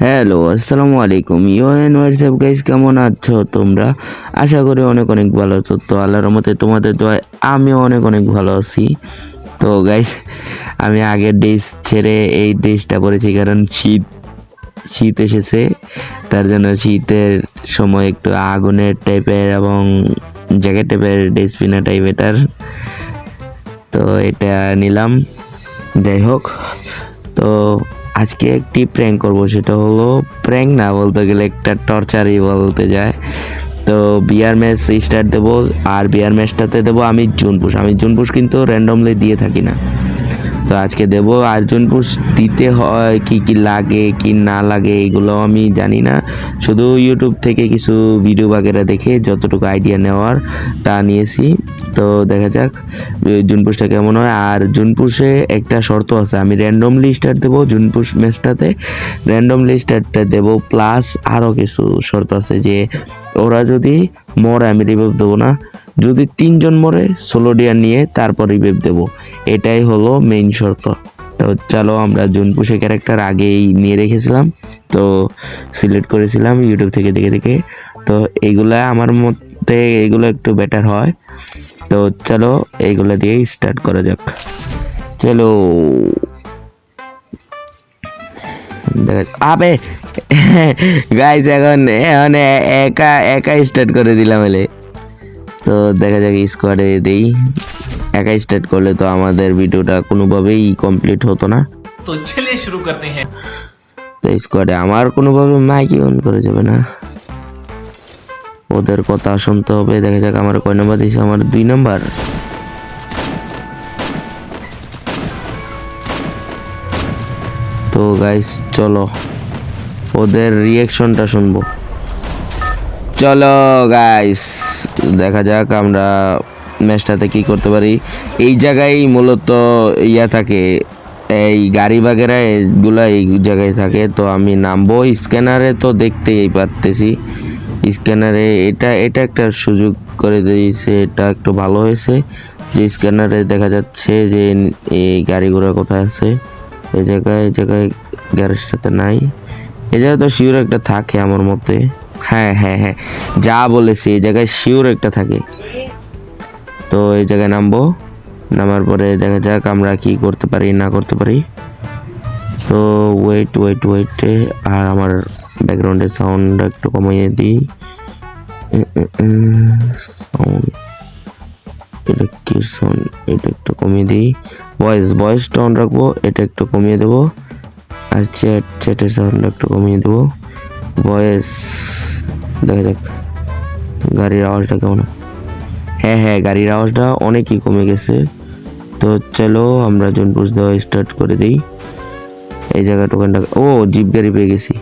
Hello, আসসালামু আলাইকুম। WhatsApp guys, কেমন আছো তোমরা? আশা করি অনেক অনেক ভালো আছো। তো আল্লাহর রহমতে তোমাদের দোয়ায় আমিও অনেক অনেক ভালো আছি। তো গাইস, আমি আগের ড্রেস ছেড়ে এই ড্রেসটা পরেছি কারণ শীত শীত এসেছে। তার জন্য শীতের সময় একটু আগুনের টাইপের এবং জ্যাকেট টাইপের ড্রেস পিনা টাইপ এটার। তো এটা নিলাম। যাই হোক, তো আজকে একটি প্র্যাঙ্ক করব, সেটা হলো প্র্যাঙ্ক না বলতে গেলে একটা টর্চারই বলতে যায়। তো বিয়ার ম্যাচ স্টার্ট দেবো, আর বিয়ার ম্যাচটাতে দেবো আমি জুনপুশ কিন্তু র্যান্ডমলি দিয়ে থাকি না। তো আজকে দেব। আর জুনপুশ দিতে হয় কি কি লাগে কি না লাগে এগুলো আমি জানি না, শুধু ইউটিউব থেকে কিছু ভিডিও বাগেরা দেখে যতটুকু আইডিয়া নেওয়ার তা নিয়েছি। তো দেখা যাক জুনপুশটা কেমন হয়। আর জুনপুশে একটা শর্ত আছে, আমি র্যান্ডমলি স্টার্ট দেবো জুনপুশ ম্যাচটাতে, র্যান্ডমলি স্টার্টটা দেবো, প্লাস আরও কিছু শর্ত আছে যে ওরা যদি মরে আমি রিভাইভ দেবো না, যদি 3 জন মরে সোলো ডিয়ার নিয়ে তারপর রিভাইভ দেবো, এটাই হলো মেইন শর্ত। তো চলো, আমরা জুনপুশে ক্যারেক্টার আগেই নিয়ে রেখেছিলাম, তো সিলেক্ট করেছিলাম ইউটিউব থেকে দেখে দেখে। তো এইগুলা আমার মতে এইগুলো একটু বেটার হয়। তো চলো এইগুলা দিয়ে স্টার্ট করা যাক। চলো আবে গাইস, এখন এখন একা একা স্টার্ট করে দিলাম এলে। তো দেখা যাক স্কোয়াডে দেই। একা স্টার্ট করলে তো আমাদের ভিডিওটা কোনোভাবেই কমপ্লিট হতো না। तो चलिए शुरू करते हैं। তো স্কোয়াডে আমার কোনোভাবে মাইকই অন করে যাবে না, ওদের কথা শুনতে হবে। দেখা যাক আমার কয় নম্বর দিয়েছে, আমার 2 নম্বর। তো গাইস চলো ওদের রিয়াকশনটা শুনবো। চলো গাইস, দেখা যাক আমরা ম্যাচটাতে কি করতে পারি। এই জায়গায় মূলত ইয়া থাকে, এই গাড়ি বাগেরা এগুলা এই জায়গায় থাকে। তো আমি নামবো স্ক্যানারে, তো দেখতেই পারতেছি স্ক্যানারে এটা এটা একটা সুযোগ করে দিয়েছে, এটা একটু ভালো হয়েছে যে স্ক্যানারে দেখা যাচ্ছে যে এই গাড়িগুলো কোথায় আছে। এই জায়গায় গ্যারেজটাতে নাই, এই জায়গায় তো শিওর একটা থাকে আমার মতে। হ্যাঁ হ্যাঁ হ্যাঁ, যা বলেছি এই জায়গায় শিওর একটা থাকে। তো এই জায়গায় নামবো, নামার পরে দেখা যাক আমরা কি করতে পারি না করতে পারি। তো ওয়েট, আর আমার ব্যাকগ্রাউন্ডের সাউন্ড একটু কমিয়ে দিই। সাউন্ড এটা কি সাউন্ড, এটা একটু কমিয়ে দিই। ভয়েসটা অন রাখবো, এটা একটু কমিয়ে দেবো। আর চ্যাটের সাউন্ড একটু কমিয়ে দেবো। ভয়েস দেখা যাক গাড়ির আওয়াজটা কেমন। হ্যাঁ, গাড়ির আওয়াজটা অনেকই কমে গেছে। তো চলো আমরা জুনপুশ দেওয়া স্টার্ট করে দিই। এই জায়গা টোকেনটা, ও জিপ গাড়ি পেয়ে গেছি।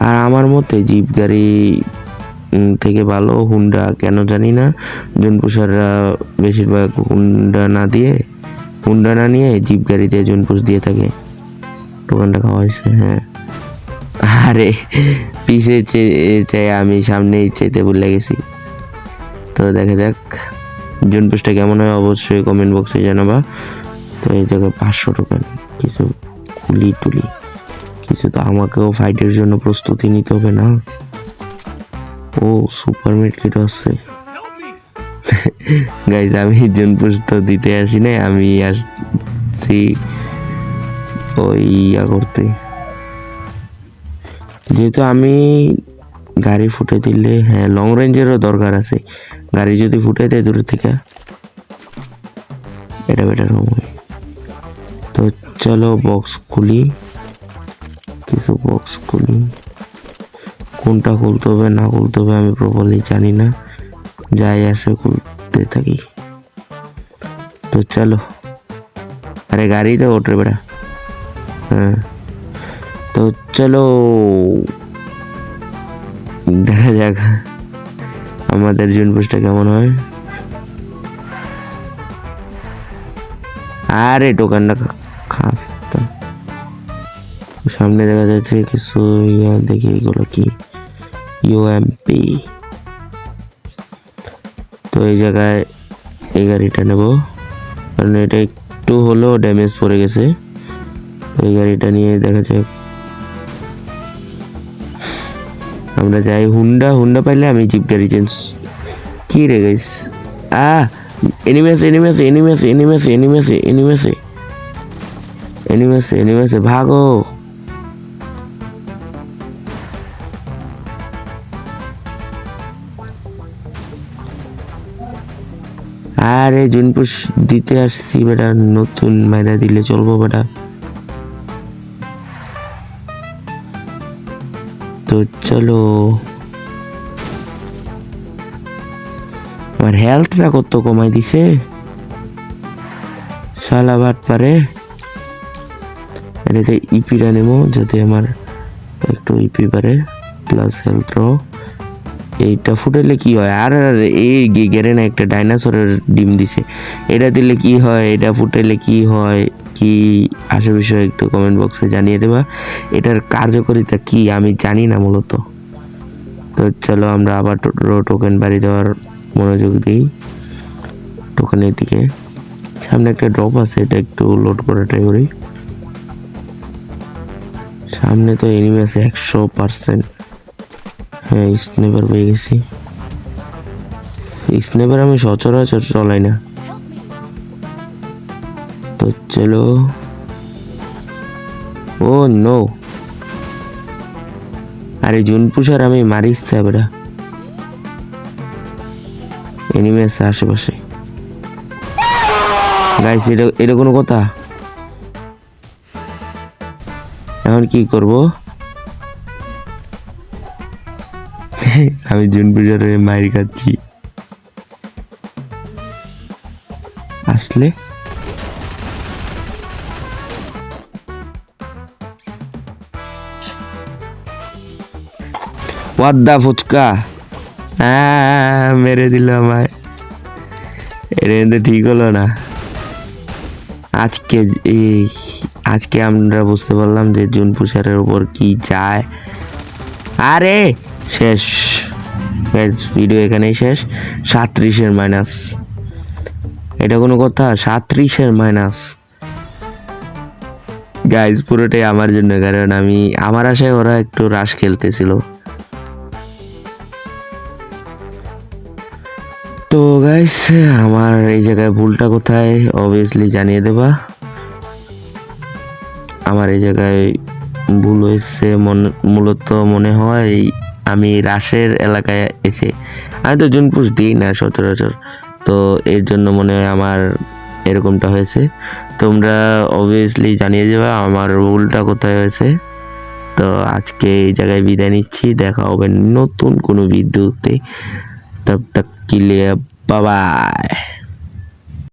আর আমার মতে জিপ গাড়ি থেকে ভালো হুন্ডা, কেন জানি না জুনপুশাররা বেশিরভাগ হুন্ডা না নিয়ে জিপ গাড়িতে জুনপুশ দিয়ে থাকে। টোকেনটা খাওয়া হয়েছে, হ্যাঁ। আরে পিছে চাই আমি সামনেই চেতে ভুলে গেছি। তো দেখা যাক জুনপুশটা কেমন হয়, অবশ্যই কমেন্ট বক্সে জানাবা। তো এই জায়গায় 500 টোকেন, কিছু কুলি টুলি কিছু, তো আমাকেও ফাইটের জন্য প্রস্তুতি নিতে হবে না। ও সুপার মিড কিট আছে গাইজ, আমি জুনপুশ তো দিতে আসি নাই, আমি আসছি ওই ইয়া করতে। যেহেতু আমি গাড়ি ফুটে দিলে, হ্যাঁ লং রেঞ্জেরও দরকার আছে, গাড়ি যদি ফুটে দেয় দূর থেকে এটা বেটার হবে। তো চলো বক্স খুলি, কিছু বক্স খুলি। কোনটা খুলতে হবে না খুলতে হবে আমি প্রপারলি জানি না, যাই আসে খুলতে থাকি। তো চলো, আরে গাড়িতে ওঠে বেটা। হ্যাঁ, তো চলো দেখা যাক আমাদের জুনপুশটা কেমন হয়। আরে টোকানটা খাস, সামনে দেখা যাচ্ছে কিছু ইয়া, দেখি এগুলো কি, ইউএমপি। তো এই জায়গায় এই গাড়িটা নেব, কারণ এটা একটু হলেও ড্যামেজ পড়ে গেছে। এই গাড়িটা নিয়ে দেখা যাক আমরা যাই হুন্ডা হুন্ডা পাইলে আমি জিপ গাড়ি চেঞ্জ কি রে গাইস এনিমেছে এনিমেছে এনিমেছে এনিমেছে এনিমেছে এনিমেছে এনিমেছে এনিমেছে ভাগো আরে জুনপুশ দিতে আসছি বেটা নতুন মাইরা দিলে চলবো বেটা তো চলো আমার হেলথটা কত কমাই দিছে শালা বাট পারে এটাতে ইপিটা নেবো যাতে আমার একটু ইপি পারে প্লাস হেলথ রো এইটা ফুটাইলে কি হয় আর এই গেরে না একটা ডাইনোসরের ডিম দিছে এটা দিলে কি হয় এটা ফুটাইলে কি হয় কি আসে বিষয়ে একটু কমেন্ট বক্সে জানিয়ে দেবা এটার কার্যকারিতা কি আমি জানি না মূলত তো চলো আমরা আবার টোকেন বাড়ি দেওয়ার মনোযোগ দিই টোকেনের দিকে সামনে একটা ড্রপ আছে এটা একটু লোড করে ট্রাই করি সামনে তো এনিমি আছে 100%। হ্যাঁ স্নেপার পেয়ে গেছি স্নেপার আমি সচরাচর চলাই না তো চলো ও নো আরে জুনপুষার আমি মারিস বেটা এনিমি আছে আশেপাশে গাইস এটা কোনো কথা এখন কি করব আমি জুনপুষারে মাইর খাচ্ছি আসলে ওয়াদ্দা ফুচকা মেরে দিল আমায় এটা কিন্তু ঠিক হলো না আজকে আমরা বুঝতে পারলাম যে জুনপুষারের উপর কি যায় আরে শেষ ভিডিও এখানেই শেষ 37-এর মাইনাস এটা কোনো কথা 37-এর মাইনাস গাইজ পুরোটাই আমার জন্য কারণ আমার আশায় ওরা একটু রাশ খেলতেছিল তো গাইস আমার এই জায়গায় ভুলটা কোথায় অবভিয়াসলি জানিয়ে দেবা আমার এই জায়গায় ভুল হয়েছে মূলত মনে হয় আমি রাশের এলাকায় এসে আমি তো জুনপুষ দিই না সচরাচর তো এর জন্য মনে হয় আমার এরকমটা হয়েছে তোমরা অবভিয়াসলি জানিয়ে দেবা আমার ভুলটা কোথায় হয়েছে তো আজকে এই জায়গায় বিদায় নিচ্ছি দেখা হবে নতুন কোনো ভিডিওতে তব তক के लिए बाय बाय।